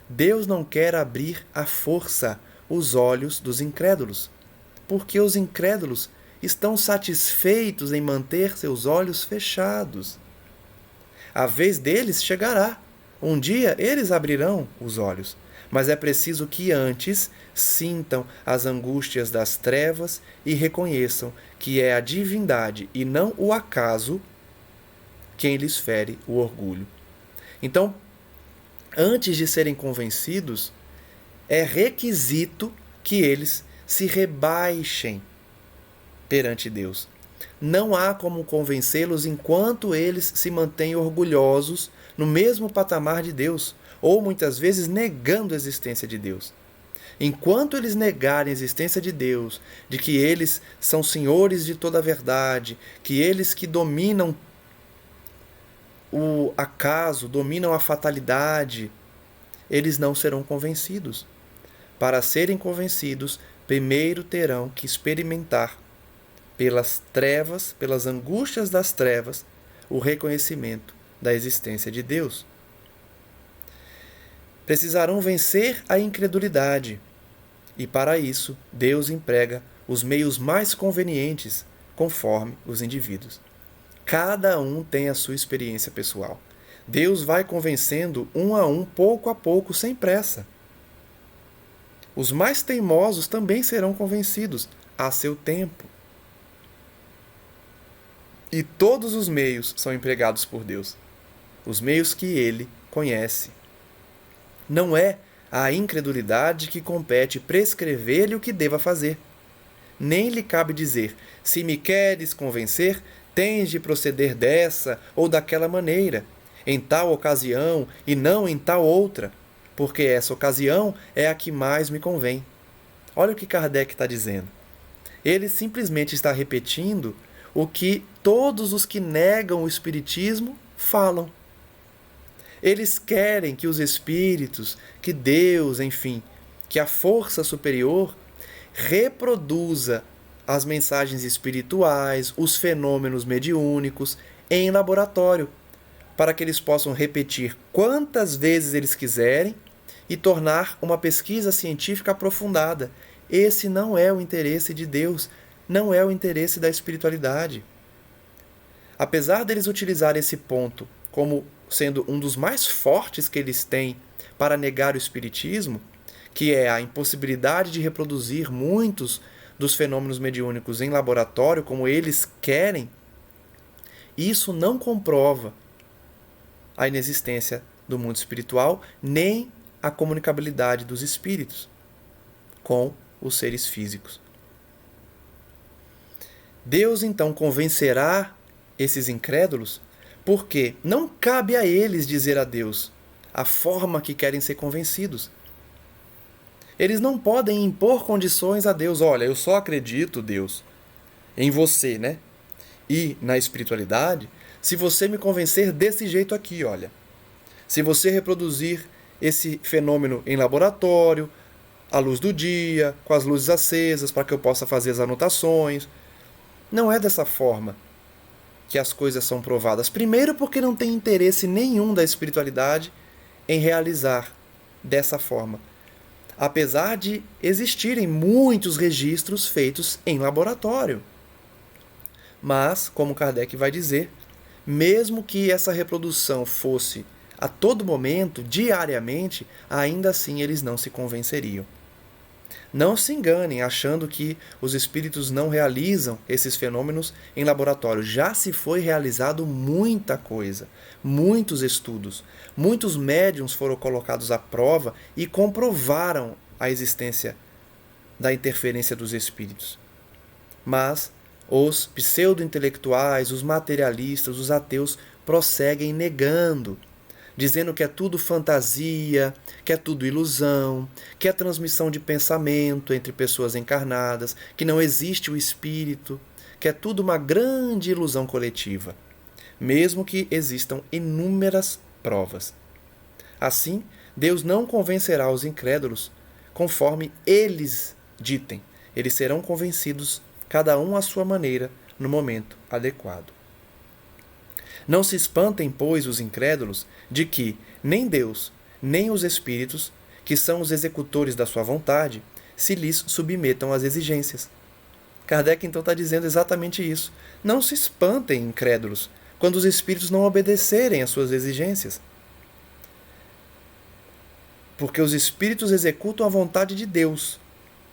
Deus não quer abrir à força os olhos dos incrédulos, porque os incrédulos estão satisfeitos em manter seus olhos fechados. A vez deles chegará. Um dia eles abrirão os olhos, mas é preciso que antes sintam as angústias das trevas e reconheçam que é a divindade e não o acaso quem lhes fere o orgulho. Então, antes de serem convencidos, é requisito que eles se rebaixem perante Deus. Não há como convencê-los enquanto eles se mantêm orgulhosos no mesmo patamar de Deus, ou muitas vezes negando a existência de Deus. Enquanto eles negarem a existência de Deus, de que eles são senhores de toda a verdade, que eles que dominam o acaso, dominam a fatalidade, eles não serão convencidos. Para serem convencidos, primeiro terão que experimentar pelas trevas, pelas angústias das trevas, o reconhecimento da existência de Deus. Precisarão vencer a incredulidade, e para isso Deus emprega os meios mais convenientes conforme os indivíduos. Cada um tem a sua experiência pessoal. Deus vai convencendo um a um, pouco a pouco, sem pressa. Os mais teimosos também serão convencidos a seu tempo. E todos os meios são empregados por Deus, os meios que Ele conhece. Não é a incredulidade que compete prescrever-lhe o que deva fazer. Nem lhe cabe dizer, se me queres convencer, tens de proceder dessa ou daquela maneira, em tal ocasião e não em tal outra, porque essa ocasião é a que mais me convém. Olha o que Kardec está dizendo. Ele simplesmente está repetindo o que todos os que negam o Espiritismo falam. Eles querem que os espíritos, que Deus, enfim, que a força superior reproduza as mensagens espirituais, os fenômenos mediúnicos em laboratório, para que eles possam repetir quantas vezes eles quiserem e tornar uma pesquisa científica aprofundada. Esse não é o interesse de Deus, não é o interesse da espiritualidade. Apesar deles utilizar esse ponto como sendo um dos mais fortes que eles têm para negar o espiritismo, que é a impossibilidade de reproduzir muitos dos fenômenos mediúnicos em laboratório como eles querem, isso não comprova a inexistência do mundo espiritual, nem a comunicabilidade dos espíritos com os seres físicos. Deus então convencerá esses incrédulos, porque não cabe a eles dizer a Deus a forma que querem ser convencidos. Eles não podem impor condições a Deus. Olha, eu só acredito, Deus, em você, né? E na espiritualidade, se você me convencer desse jeito aqui, olha. Se você reproduzir esse fenômeno em laboratório, à luz do dia, com as luzes acesas, para que eu possa fazer as anotações. Não é dessa forma que as coisas são provadas. Primeiro, porque não tem interesse nenhum da espiritualidade em realizar dessa forma. Apesar de existirem muitos registros feitos em laboratório. Mas, como Kardec vai dizer, mesmo que essa reprodução fosse a todo momento, diariamente, ainda assim eles não se convenceriam. Não se enganem achando que os espíritos não realizam esses fenômenos em laboratório. Já se foi realizado muita coisa, muitos estudos. Muitos médiuns foram colocados à prova e comprovaram a existência da interferência dos espíritos. Mas os pseudo-intelectuais, os materialistas, os ateus prosseguem negando, dizendo que é tudo fantasia, que é tudo ilusão, que é transmissão de pensamento entre pessoas encarnadas, que não existe o espírito, que é tudo uma grande ilusão coletiva, mesmo que existam inúmeras provas. Assim, Deus não convencerá os incrédulos conforme eles ditem. Eles serão convencidos, cada um à sua maneira, no momento adequado. Não se espantem, pois, os incrédulos de que nem Deus, nem os espíritos, que são os executores da sua vontade, se lhes submetam às exigências. Kardec então está dizendo exatamente isso. Não se espantem, incrédulos, quando os espíritos não obedecerem às suas exigências. Porque os espíritos executam a vontade de Deus.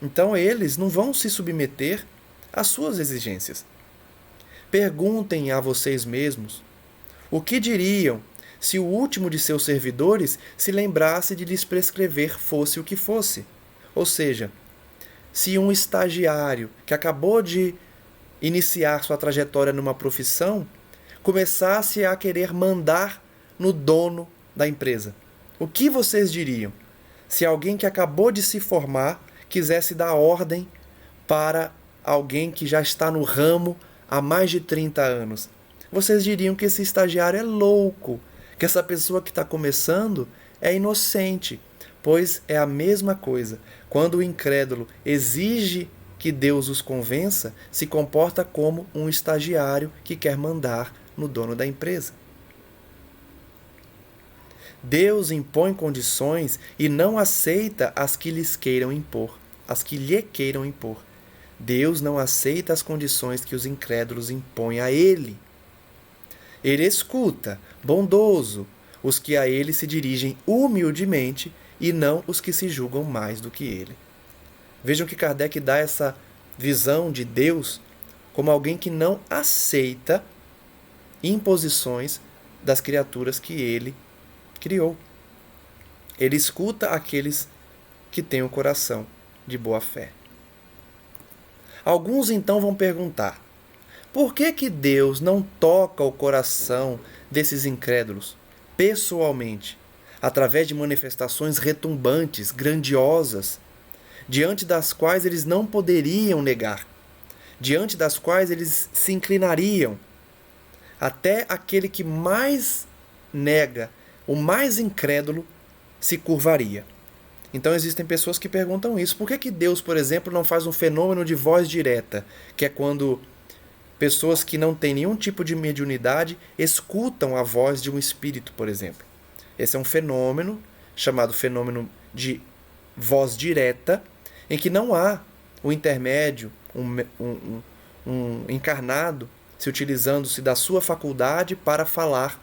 Então eles não vão se submeter às suas exigências. Perguntem a vocês mesmos o que diriam se o último de seus servidores se lembrasse de lhes prescrever fosse o que fosse. Ou seja, se um estagiário que acabou de iniciar sua trajetória numa profissão começasse a querer mandar no dono da empresa. O que vocês diriam se alguém que acabou de se formar quisesse dar ordem para alguém que já está no ramo há mais de 30 anos? Vocês diriam que esse estagiário é louco, que essa pessoa que está começando é inocente, pois é a mesma coisa. Quando o incrédulo exige que Deus os convença, se comporta como um estagiário que quer mandar no dono da empresa. Deus impõe condições e não aceita as que lhes queiram impor, as que lhe queiram impor. Deus não aceita as condições que os incrédulos impõem a ele. Ele escuta, bondoso, os que a ele se dirigem humildemente e não os que se julgam mais do que ele. Vejam que Kardec dá essa visão de Deus como alguém que não aceita imposições das criaturas que ele criou. Ele escuta aqueles que têm o coração de boa fé. Alguns então vão perguntar: por que Deus não toca o coração desses incrédulos pessoalmente, através de manifestações retumbantes, grandiosas, diante das quais eles não poderiam negar, diante das quais eles se inclinariam? Até aquele que mais nega, o mais incrédulo, se curvaria. Então existem pessoas que perguntam isso. Por que Deus, por exemplo, não faz um fenômeno de voz direta, que é quando pessoas que não têm nenhum tipo de mediunidade escutam a voz de um espírito, por exemplo? Esse é um fenômeno chamado fenômeno de voz direta, em que não há um intermédio, um encarnado se utilizando-se da sua faculdade para falar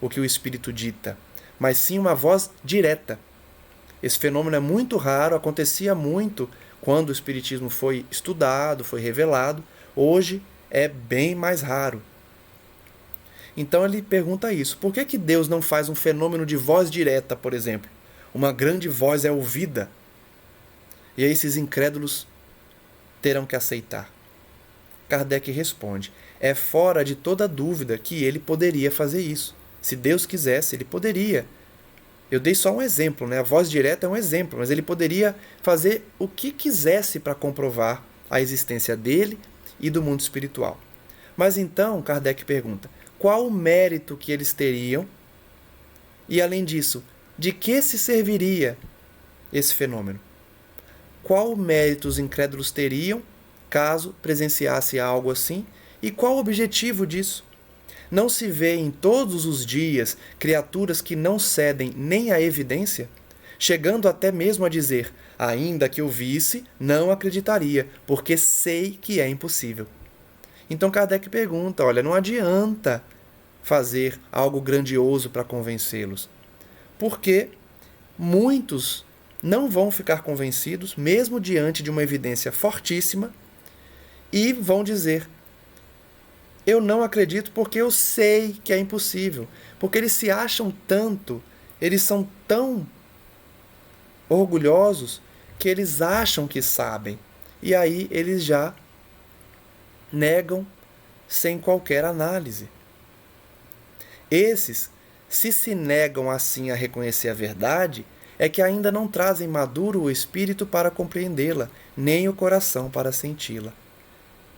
o que o espírito dita, mas sim uma voz direta. Esse fenômeno é muito raro, acontecia muito quando o espiritismo foi estudado, foi revelado. Hoje é bem mais raro. Então ele pergunta isso: por que Deus não faz um fenômeno de voz direta, por exemplo? Uma grande voz é ouvida. E aí esses incrédulos terão que aceitar. Kardec responde: é fora de toda dúvida que ele poderia fazer isso. Se Deus quisesse, ele poderia. Eu dei só um exemplo, né? A voz direta é um exemplo, mas ele poderia fazer o que quisesse para comprovar a existência dele e do mundo espiritual. Mas então, Kardec pergunta: qual o mérito que eles teriam? E além disso, de que se serviria esse fenômeno? Qual o mérito os incrédulos teriam caso presenciasse algo assim? E qual o objetivo disso? Não se vê em todos os dias criaturas que não cedem nem à evidência, chegando até mesmo a dizer: ainda que eu visse, não acreditaria, porque sei que é impossível. Então Kardec pergunta: olha, não adianta fazer algo grandioso para convencê-los, porque muitos não vão ficar convencidos, mesmo diante de uma evidência fortíssima, e vão dizer: eu não acredito porque eu sei que é impossível. Porque eles se acham tanto, eles são tão orgulhosos que eles acham que sabem. E aí eles já negam sem qualquer análise. Esses se negam assim a reconhecer a verdade, é que ainda não trazem maduro o espírito para compreendê-la, nem o coração para senti-la.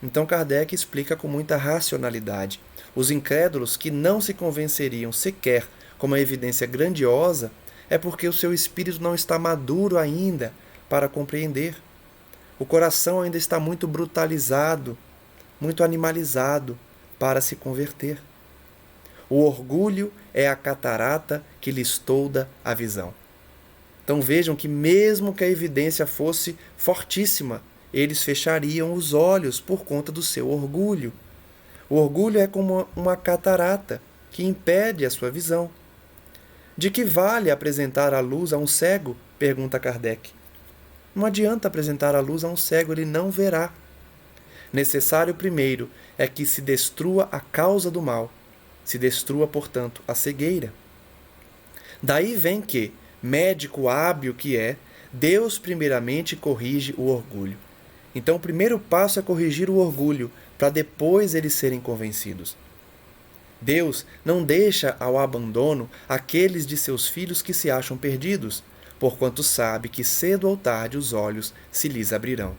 Então Kardec explica com muita racionalidade. Os incrédulos que não se convenceriam sequer com uma evidência grandiosa é porque o seu espírito não está maduro ainda para compreender. O coração ainda está muito brutalizado, muito animalizado para se converter. O orgulho é a catarata que lhes tolda a visão. Então vejam que mesmo que a evidência fosse fortíssima, eles fechariam os olhos por conta do seu orgulho. O orgulho é como uma catarata que impede a sua visão. De que vale apresentar a luz a um cego? Pergunta Kardec. Não adianta apresentar a luz a um cego, ele não verá. Necessário primeiro é que se destrua a causa do mal, se destrua, portanto, a cegueira. Daí vem que, médico hábil que é, Deus primeiramente corrige o orgulho. Então o primeiro passo é corrigir o orgulho, para depois eles serem convencidos. Deus não deixa ao abandono aqueles de seus filhos que se acham perdidos, porquanto sabe que cedo ou tarde os olhos se lhes abrirão.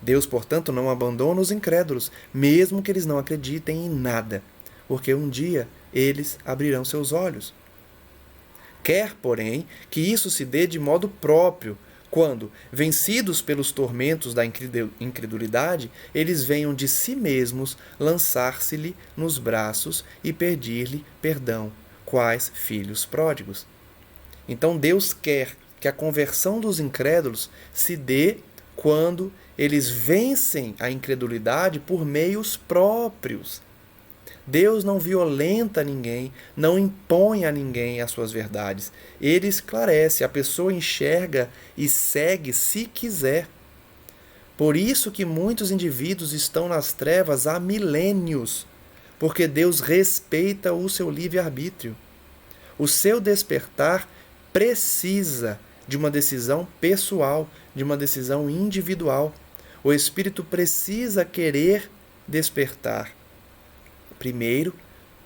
Deus, portanto, não abandona os incrédulos, mesmo que eles não acreditem em nada, porque um dia eles abrirão seus olhos. Quer, porém, que isso se dê de modo próprio, quando, vencidos pelos tormentos da incredulidade, eles venham de si mesmos lançar-se-lhe nos braços e pedir-lhe perdão, quais filhos pródigos. Então Deus quer que a conversão dos incrédulos se dê quando eles vencem a incredulidade por meios próprios. Deus não violenta ninguém, não impõe a ninguém as suas verdades. Ele esclarece, a pessoa enxerga e segue se quiser. Por isso que muitos indivíduos estão nas trevas há milênios, porque Deus respeita o seu livre-arbítrio. O seu despertar precisa de uma decisão pessoal, de uma decisão individual. O espírito precisa querer despertar primeiro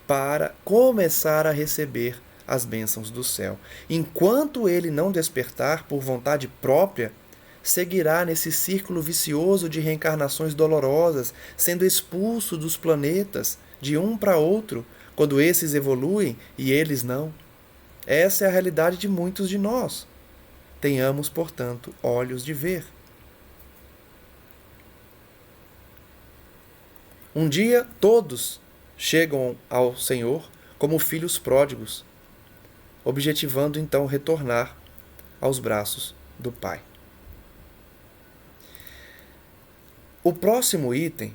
para começar a receber as bênçãos do céu. Enquanto ele não despertar por vontade própria, seguirá nesse círculo vicioso de reencarnações dolorosas, sendo expulso dos planetas de um para outro, quando esses evoluem e eles não. Essa é a realidade de muitos de nós. Tenhamos, portanto, olhos de ver. Um dia, todos chegam ao Senhor como filhos pródigos, objetivando então retornar aos braços do Pai. O próximo item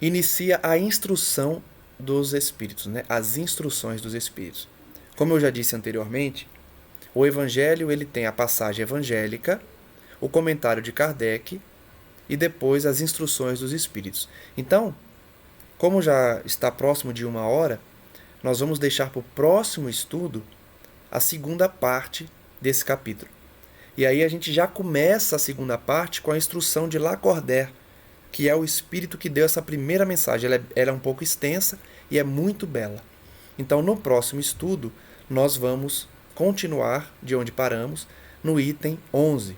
inicia a instrução dos Espíritos, as instruções dos Espíritos. Como eu já disse anteriormente, o Evangelho ele tem a passagem evangélica, o comentário de Kardec e depois as instruções dos Espíritos. Então, como já está próximo de 1 hora, nós vamos deixar para o próximo estudo a segunda parte desse capítulo. E aí a gente já começa a segunda parte com a instrução de Lacordaire, que é o espírito que deu essa primeira mensagem. Ela é um pouco extensa e é muito bela. Então, no próximo estudo, nós vamos continuar de onde paramos, no item 11,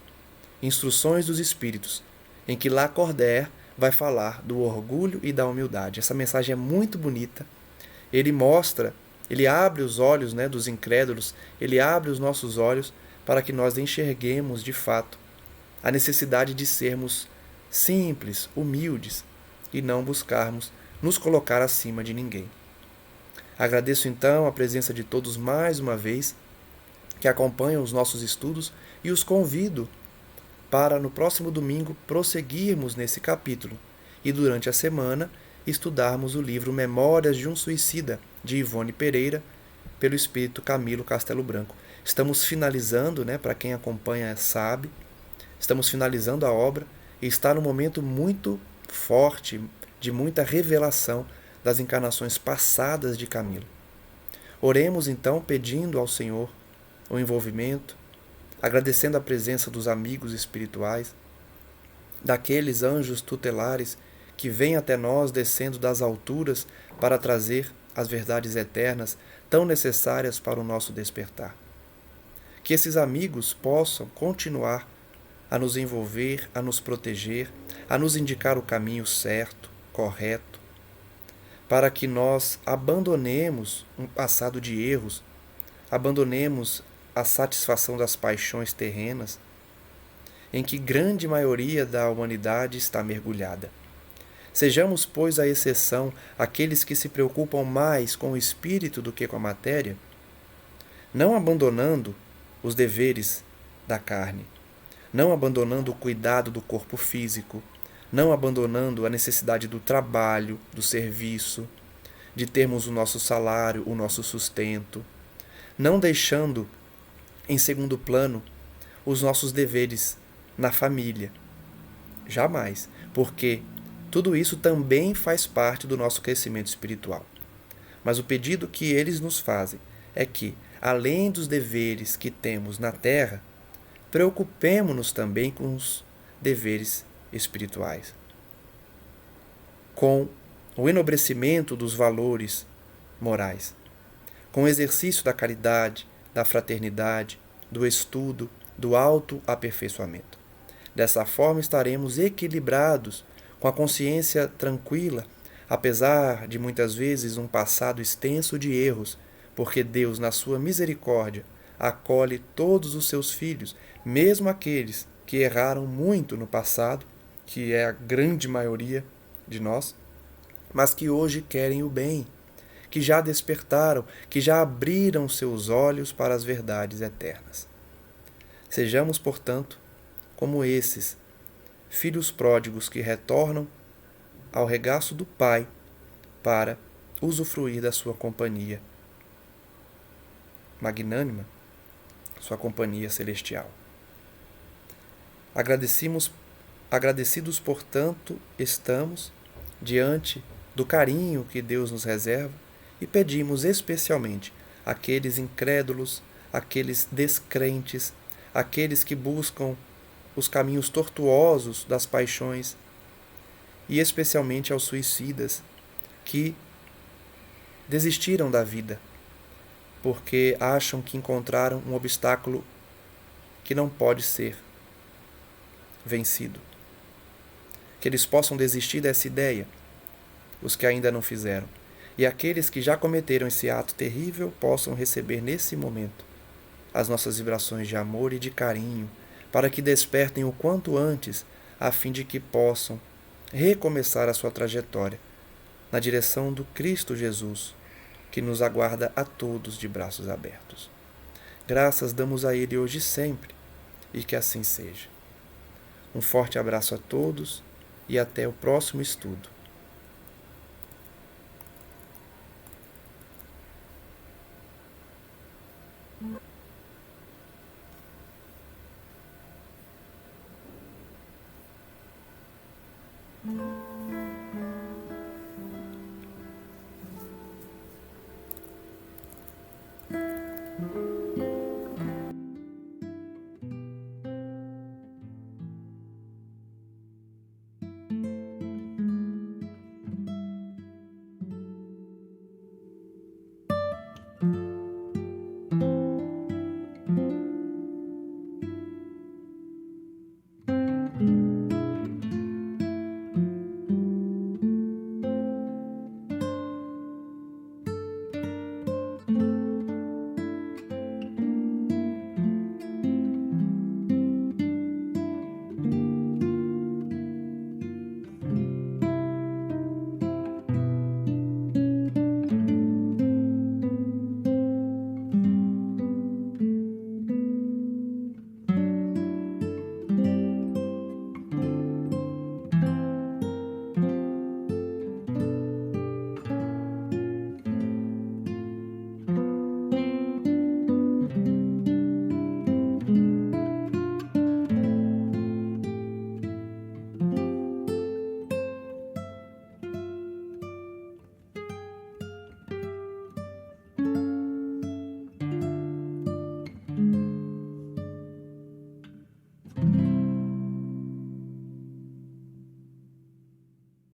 Instruções dos Espíritos, em que Lacordaire vai falar do orgulho e da humildade. Essa mensagem é muito bonita. Ele mostra, ele abre os olhos dos incrédulos, ele abre os nossos olhos para que nós enxerguemos de fato a necessidade de sermos simples, humildes e não buscarmos nos colocar acima de ninguém. Agradeço então a presença de todos mais uma vez que acompanham os nossos estudos e os convido para no próximo domingo prosseguirmos nesse capítulo e durante a semana estudarmos o livro Memórias de um Suicida, de Ivone Pereira, pelo espírito Camilo Castelo Branco. Estamos finalizando, para quem acompanha sabe, estamos finalizando a obra e está num momento muito forte, de muita revelação das encarnações passadas de Camilo. Oremos então pedindo ao Senhor o envolvimento, agradecendo a presença dos amigos espirituais, daqueles anjos tutelares que vêm até nós descendo das alturas para trazer as verdades eternas tão necessárias para o nosso despertar. Que esses amigos possam continuar a nos envolver, a nos proteger, a nos indicar o caminho certo, correto, para que nós abandonemos um passado de erros, abandonemos a satisfação das paixões terrenas, em que grande maioria da humanidade está mergulhada. Sejamos, pois, a exceção, aqueles que se preocupam mais com o espírito do que com a matéria, não abandonando os deveres da carne, não abandonando o cuidado do corpo físico, não abandonando a necessidade do trabalho, do serviço, de termos o nosso salário, o nosso sustento, não deixando em segundo plano os nossos deveres na família. Jamais, porque tudo isso também faz parte do nosso crescimento espiritual. Mas o pedido que eles nos fazem é que, além dos deveres que temos na terra, preocupemo-nos também com os deveres espirituais, com o enobrecimento dos valores morais, com o exercício da caridade, da fraternidade, do estudo, do autoaperfeiçoamento. Dessa forma estaremos equilibrados, com a consciência tranquila, apesar de muitas vezes um passado extenso de erros, porque Deus, na sua misericórdia, acolhe todos os seus filhos, mesmo aqueles que erraram muito no passado, que é a grande maioria de nós, mas que hoje querem o bem, que já despertaram, que já abriram seus olhos para as verdades eternas. Sejamos, portanto, como esses filhos pródigos que retornam ao regaço do Pai para usufruir da sua companhia magnânima, sua companhia celestial. Agradecidos, portanto, estamos diante do carinho que Deus nos reserva e pedimos especialmente àqueles incrédulos, àqueles descrentes, àqueles que buscam os caminhos tortuosos das paixões e especialmente aos suicidas que desistiram da vida porque acham que encontraram um obstáculo que não pode ser vencido. Que eles possam desistir dessa ideia, os que ainda não fizeram. E aqueles que já cometeram esse ato terrível possam receber nesse momento as nossas vibrações de amor e de carinho, para que despertem o quanto antes, a fim de que possam recomeçar a sua trajetória na direção do Cristo Jesus, que nos aguarda a todos de braços abertos. Graças damos a Ele hoje e sempre, e que assim seja. Um forte abraço a todos e até o próximo estudo.